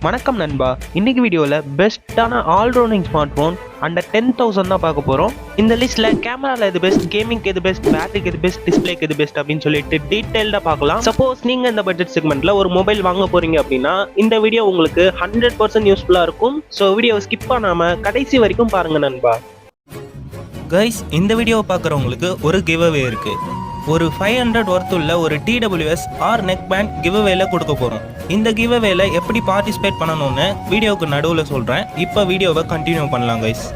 வணக்கம் நண்பா. இன்னைக்கு வீடியோவில் பெஸ்ட்டான ஆல்ரவுண்டிங் ஸ்மார்ட் ஃபோன் அண்டர் 10,000 தான் பார்க்க போகிறோம். இந்த லிஸ்ட்டில் கேமராவில் எது பெஸ்ட், கேமிங்க்கு எது பெஸ்ட், பேட்டரிக்கு எது பெஸ்ட், டிஸ்பிளேக்கு எது பெஸ்ட் அப்படின்னு சொல்லிட்டு டீட்டெயில்டாக பார்க்கலாம். சப்போஸ் நீங்கள் இந்த பட்ஜெட் செக்மெண்ட்டில் ஒரு மொபைல் வாங்க போகிறீங்க அப்படின்னா இந்த வீடியோ உங்களுக்கு 100% யூஸ்ஃபுல்லாக இருக்கும். ஸோ வீடியோவை ஸ்கிப் பண்ணாமல் கடைசி வரைக்கும் பாருங்கள் நண்பா. கைஸ், இந்த வீடியோவை பார்க்குறவங்களுக்கு ஒரு கிவ் அவே இருக்குது. ஒரு 500 ஒர்த் உள்ள ஒரு TWS or neck band give அவேல கொடுக்க போகிறோம். இந்த கிவ் அவேல எப்படி பார்ட்டிசிபேட் பண்ணணும்னு வீடியோவுக்கு நடுவில் சொல்கிறேன். இப்போ வீடியோவை கண்டினியூ பண்ணலாம் கைஸ்.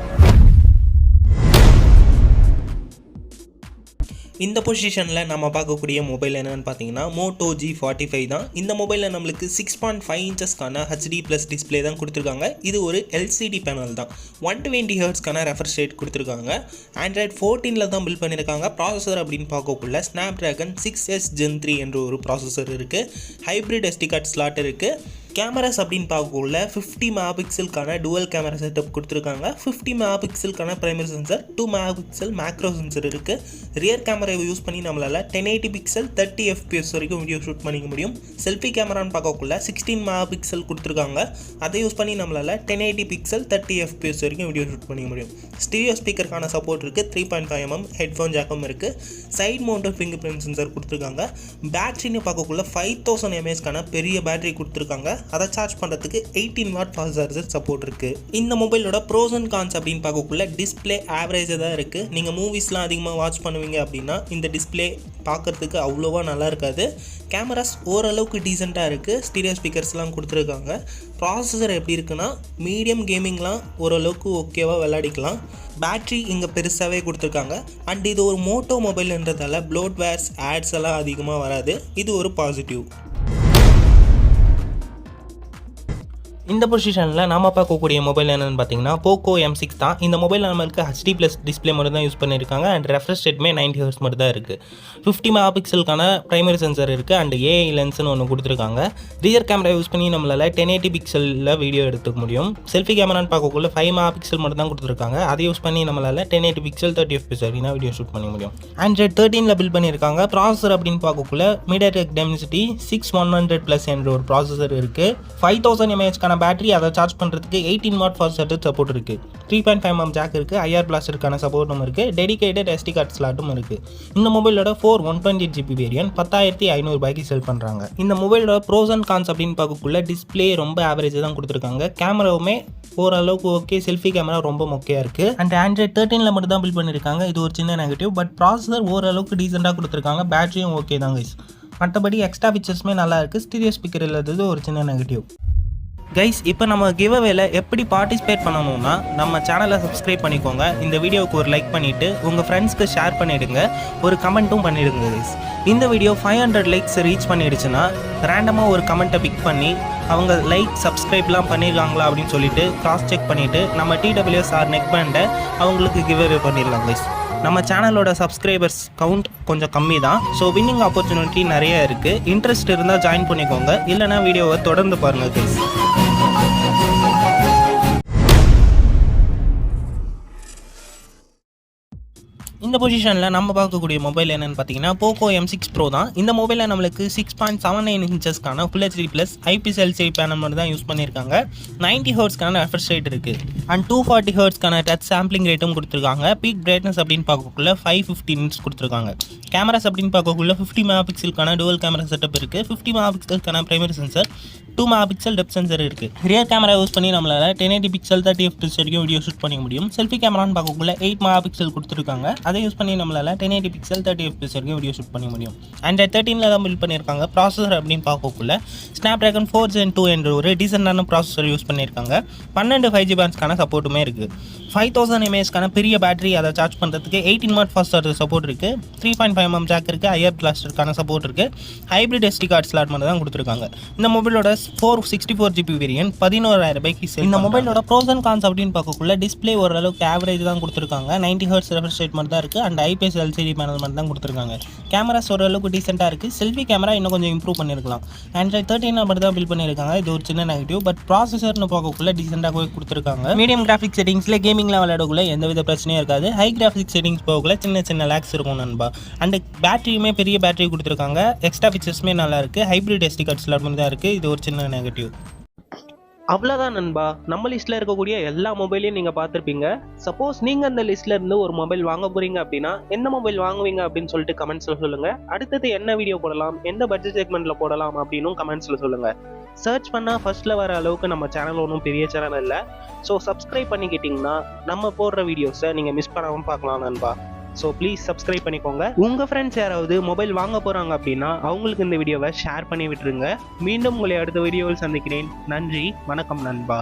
இந்த பொசிஷனில் நம்ம பார்க்கக்கூடிய மொபைல் என்னென்னு பார்த்தீங்கன்னா Moto G45 தான். இந்த மொபைலில் நம்மளுக்கு 6.5 இன்ச்சஸ்க்கான HD+ டிஸ்பிளே தான் கொடுத்துருக்காங்க. இது ஒரு LCD பேனல் தான். 120 ஹெர்ட்ஸ்க்கான ரெஃப்ரெஷ் ரேட் கொடுத்துருக்காங்க. Android 14 தான் பில்ட் பண்ணியிருக்காங்க. ப்ராசஸர் அப்படின்னு பார்க்கக்குள்ள Snapdragon 6S Gen 3 என்ற ஒரு ப்ராசஸர் இருக்குது. ஹைப்ரிட் SD கார்டு ஸ்லாட் இருக்குது. கேமராஸ் அப்படின்னு பார்க்கக்குள்ள 50 மெகாபிக்சலுக்கான டுவல் கேமரா செட்டப் கொடுத்துருக்காங்க. 50 மெகாபிக்சலுக்கான primary sensor, 2 megapixel macro sensor இருக்குது. ரியர் கேமராவை யூஸ் பண்ணி நம்மளால் 1080 பிக்சல் 30 FPS வரைக்கும் வீடியோ ஷூட் பண்ணிக்க முடியும். செல்ஃபி கேமரான்னு பார்க்கக்குள்ள 16 மெகாபிக்சல் கொடுத்துருக்காங்க. அதை யூஸ் பண்ணி நம்மளால் 1080 பிக்சல் 30 FPS வரைக்கும் வீடியோ ஷூட் பண்ணிக்க முடியும். ஸ்டீரியோ ஸ்பீக்கருக்கான சப்போர்ட் இருக்குது. 3.5mm ஹெட்ஃபோன் ஜாக்கும் இருக்குது. Side mounted finger print sensor கொடுத்துருக்காங்க. பேட்டரின்னு பார்க்கக்குள்ள 5000 mAhக்கான பெரிய பேட்டரி கொடுத்துருக்காங்க. அதை சார்ஜ் பண்ணுறதுக்கு 18 வாட் ஃபாஸ்ட் சார்ஜர் சப்போர்ட் இருக்குது. இந்த மொபைலோட ப்ரோஸ் அண்ட் கான்ஸ் அப்படின்னு பார்க்கக்குள்ள டிஸ்பிளே ஆவரேஜாக தான் இருக்குது. நீங்கள் மூவிஸ்லாம் அதிகமாக வாட்ச் பண்ணுவீங்க அப்படின்னா இந்த டிஸ்பிளே பார்க்குறதுக்கு அவ்வளோவா நல்லா இருக்காது. கேமராஸ் ஓரளவுக்கு டீசெண்டாக இருக்குது. ஸ்டீரியோ ஸ்பீக்கர்ஸ்லாம் கொடுத்துருக்காங்க. ப்ராசஸர் எப்படி இருக்குன்னா மீடியம் கேமிங்லாம் ஓரளவுக்கு ஓகேவாக விளையாடிக்கலாம். பேட்ரி இங்கே பெருசாகவே கொடுத்துருக்காங்க. அண்ட் இது ஒரு மோட்டோ மொபைல்ன்றதால ப்ளோட்வேர்ஸ் ஆட்ஸ் எல்லாம் அதிகமாக வராது. இது ஒரு பாசிட்டிவ். இந்த பொசிஷனில் நம்ம பார்க்கக்கூடிய மொபைல் என்னென்னு பார்த்தீங்கன்னா Poco M6 தான். இந்த மொபைலில் நம்மளுக்கு HD+ டிஸ்பிளே மட்டும் தான் யூஸ் பண்ணியிருக்காங்க. அண்ட் ரெஃப்ரெஷ் ரேட்டுமே 90 ஹெர்ட்ஸ் மட்டும் தான் இருக்குது. 50 மெகாபிக்சலுக்கான பிரைமரி சென்சர் இருக்குது. அண்ட் AI லென்ஸ்னு ஒன்று கொடுத்துருக்காங்க. ரியர் கேமரா யூஸ் பண்ணி நம்மளால் 1080 பிக்சலில் வீடியோ எடுத்துக்க முடியும். செல்ஃபி கேமரான்னு பார்க்கக்குள்ள 5 மெகாபிக்சல் மட்டும் தான் கொடுத்துருக்காங்க. அதை யூஸ் பண்ணி நம்மளால் 1080 பிக்சல் 30 FPS வரைக்கும் வீடியோ ஷூட் பண்ண முடியும். Android 13 பில்ட் பண்ணியிருக்காங்க. ப்ராசஸர் அப்படின்னு பார்க்கக்குள்ள MediaTek Dimensity 6100+ என்ற ஒரு ப்ராசஸர் இருக்குது. 5000 mAhக்கான பேட்டரி, அதை சார்ஜ் பண்ணுறதுக்கு 18 வாட் ஃபாஸ்ட் சார்ஜர் சப்போர்ட் இருக்குது. 3.5mm ஜாக் இருக்குது. IR பிளாஸ்டருக்கான சப்போர்ட்டும் இருக்குது. டெடிகேட்டட் SD கார்டு ஸ்லாட்டும் இருக்குது. இந்த மொபைலோட 128GB வேரியன்ட் 10,500 ரூபாய்க்கு செல் பண்ணுறாங்க. இந்த மொபைலோட ப்ரோஸ் அண்ட் கான்ஸ் அப்படின்னு பார்க்கக்குள்ள டிஸ்பிளே ரொம்ப ஆவரேஜாக தான் கொடுத்துருக்காங்க. கேமராவுமே ஓரளவுக்கு ஓகே. செல்ஃபி கேமரா ரொம்ப மொக்கையாக இருக்குது. அண்ட் Android 13 மட்டும் தான் பில்ட் பண்ணியிருக்காங்க. இது ஒரு சின்ன நெகட்டிவ். பட் ப்ராசஸர் ஓரளவுக்கு டீசெண்டாக கொடுத்துருக்காங்க. பேட்டரியும் ஓகே தான் கைஸ். மற்றபடி எக்ஸ்ட்ரா ஃபீச்சர்ஸுமே நல்லா இருக்குது. ஸ்டீரியோ ஸ்பீக்கர் இல்லாதது ஒரு சின்ன நெகட்டிவ். கைஸ், இப்போ நம்ம கிவ் அவேல எப்படி பார்ட்டிசிபேட் பண்ணணும்னா நம்ம சேனலை சப்ஸ்கிரைப் பண்ணிக்கோங்க. இந்த வீடியோவுக்கு ஒரு லைக் பண்ணிவிட்டு உங்கள் ஃப்ரெண்ட்ஸ்க்கு ஷேர் பண்ணிவிடுங்க. ஒரு கமெண்ட்டும் பண்ணிவிடுங்க கைஸ். இந்த வீடியோ 500 லைக்ஸ் ரீச் பண்ணிடுச்சுன்னா ரேண்டமாக ஒரு கமெண்ட்டை பிக் பண்ணி அவங்க லைக் சப்ஸ்கிரைப்லாம் பண்ணியிருக்காங்களா அப்படின்னு சொல்லிட்டு கிராஸ் செக் பண்ணிவிட்டு நம்ம TWS ஆர் நெக் பேண்டை அவங்களுக்கு கிவ் அவே பண்ணிடலாம் கைஸ். நம்ம சேனலோட சப்ஸ்கிரைபர்ஸ் கவுண்ட் கொஞ்சம் கம்மி தான். ஸோ வின்னிங் ஆப்பர்ச்சுனிட்டி நிறைய இருக்குது. இன்ட்ரெஸ்ட் இருந்தால் ஜாயின் பண்ணிக்கோங்க. இல்லைனா வீடியோவை தொடர்ந்து பாருங்கள் கைஸ். இந்த பொசிஷனில் நம்ம பார்க்கக்கூடிய மொபைல் என்னென்னு பார்த்தீங்கன்னா Poco M6 Pro தான். இந்த மொபைலில் நம்மளுக்கு 6.79 இன்ச்சஸ்க்கான Full HD+ IPS LCD panel மட்டும் தான் யூஸ் பண்ணியிருக்காங்க. 90 ஹெர்ட்ஸ்க்கான ரெஃப்ரெஷ் ரேட் இருக்குது. அண்ட் 240 ஹெர்ட்ஸ்க்கான டச் சாம்பிளிங் ரேட்டும் கொடுத்துருக்காங்க. பீக் பிரைட்னஸ் அப்படின்னு பார்க்கக்குள்ள 550 nits கொடுத்துருக்காங்க. கேமராஸ் அப்படின்னு பார்க்கக்குள்ள 50 மெகாபிக்சலுக்கான டுவல் கேமரா செட்டப் இருக்குது. 50 மெகாபிக்சலுக்கான primary sensor, 2 megapixel depth sensor இருக்குது. ரியர் கேமரா யூஸ் பண்ணி நம்மளால் 1080 பிக்சல் 30 FPS வரைக்கும் வீடியோ ஷூட் பண்ணிக்க முடியும். செல்ஃபி கேமரான்னு பார்க்கக்குள்ள 8 மெகாபிக்சல் கொடுத்துருக்காங்க. அதை யூஸ் பண்ணி நம்மளால் 1080 பிக்சல் 30 FPS வரைக்கும் வீடியோ ஷூட் பண்ண முடியும். Android 13 தான் பில்ட் பண்ணியிருக்காங்க. ப்ராசஸர் அப்படின்னு பார்க்கக்குள்ள Snapdragon 4 Gen 2 என்ற ஒரு டீசெண்டான ப்ராசஸர் யூஸ் பண்ணியிருக்காங்க. 12 5G பேண்ட்ஸ்க்கான சப்போர்ட்டுமே இருக்குது. 5000 mAhக்கான பெரிய பேட்டரி, அதை சார்ஜ் பண்ணுறதுக்கு 18 வாட் ஃபாஸ்ட் சார்ஜர் சப்போர்ட் இருக்குது. 3.5mm ஜாக் இருக்குது. IR பிளாஸ்டருக்கான சப்போர்ட் இருக்குது. ஹைப்ரிட் SD கார்டு ஸ்லாட் மட்டும் தான் கொடுத்துருக்காங்க. இந்த மொபைலோட 464GB வேரியன்ட் 11,000 ரூபாய்க்கு சேல். இந்த மொபைலோட ப்ரோஸ் அண்ட் கான்ஸ் அப்படின்னு பார்க்கக்குள்ள டிஸ்பிளே ஓரளவுக்கு ஆவரேஜ் தான் கொடுத்துருக்காங்க. 90 ஹெர்ட்ஸ் ரெஃப்ரெஷ் ரேட் மட்டும் தான் இருக்குது. அண்ட் IPS LCD பேனல் மட்டும் தான் கொடுத்துருக்காங்க. கேமராஸ் ஓரளவுக்கு டீசெண்டாக இருக்குது. செல்ஃபி கேமரா இன்னும் கொஞ்சம் இம்ப்ரூவ் பண்ணியிருக்கலாம். Android 13 மட்டும் தான் பில்ட் பண்ணியிருக்காங்க. இது ஒரு சின்ன நெகட்டிவ். பட் ப்ராசஸர்னு பார்க்கக்குள்ள டீசெண்டாக கொடுத்துருக்காங்க. மீடியம் கிராஃபிக் செட்டிங்ஸில் கேமிங்லாம் விளையாடக்குள்ள எந்தவித பிரச்சனையும் இருக்காது. ஹை கிராஃபிக் செட்டிங்ஸ் போகக்குள்ள சின்ன லேக்ஸ் இருக்கும் நண்பா. அண்ட் பேட்டரியுமே பெரிய பேட்டரி கொடுத்துருக்காங்க. எக்ஸ்ட்ரா ஃபீச்சர்ஸுமே நல்லா இருக்குது. ஹைப்ரிட் SD கார்டு ஸ்லாட் மட்டும் தான் இருக்குது. இது ஒரு சின்ன நெகட்டிவ். அவ்வளோதான் நண்பா, நம்ம லிஸ்ட்டில் இருக்கக்கூடிய எல்லா மொபைலையும் நீங்கள் பார்த்துருப்பீங்க. சப்போஸ் நீங்கள் அந்த லிஸ்ட்டில் இருந்து ஒரு மொபைல் வாங்க போகிறீங்க அப்படின்னா எந்த மொபைல் வாங்குவீங்க அப்படின்னு சொல்லிட்டு கமெண்ட்ஸில் சொல்லுங்கள். அடுத்தது என்ன வீடியோ போடலாம், எந்த பட்ஜெட் செக்மெண்ட்டில் போடலாம் அப்படின்னும் கமெண்ட்ஸில் சொல்லுங்கள். சர்ச் பண்ணால் ஃபர்ஸ்ட்டில் வர அளவுக்கு நம்ம சேனல் ஒன்றும் பெரிய சேனல் இல்லை. ஸோ சப்ஸ்கிரைப் பண்ணிக்கிட்டிங்கன்னா நம்ம போடுற வீடியோஸை நீங்கள் மிஸ் பண்ணாமல் பார்க்கலாம் நண்பா. ஸோ ப்ளீஸ் சப்ஸ்கிரைப் பண்ணிக்கோங்க. உங்கள் ஃப்ரெண்ட்ஸ் யாராவது மொபைல் வாங்க போகிறாங்க அப்படின்னா அவங்களுக்கு இந்த வீடியோவை ஷேர் பண்ணி விட்டுருங்க. மீண்டும் உங்களை அடுத்த வீடியோவில் சந்திக்கிறேன். நன்றி, வணக்கம் நண்பா.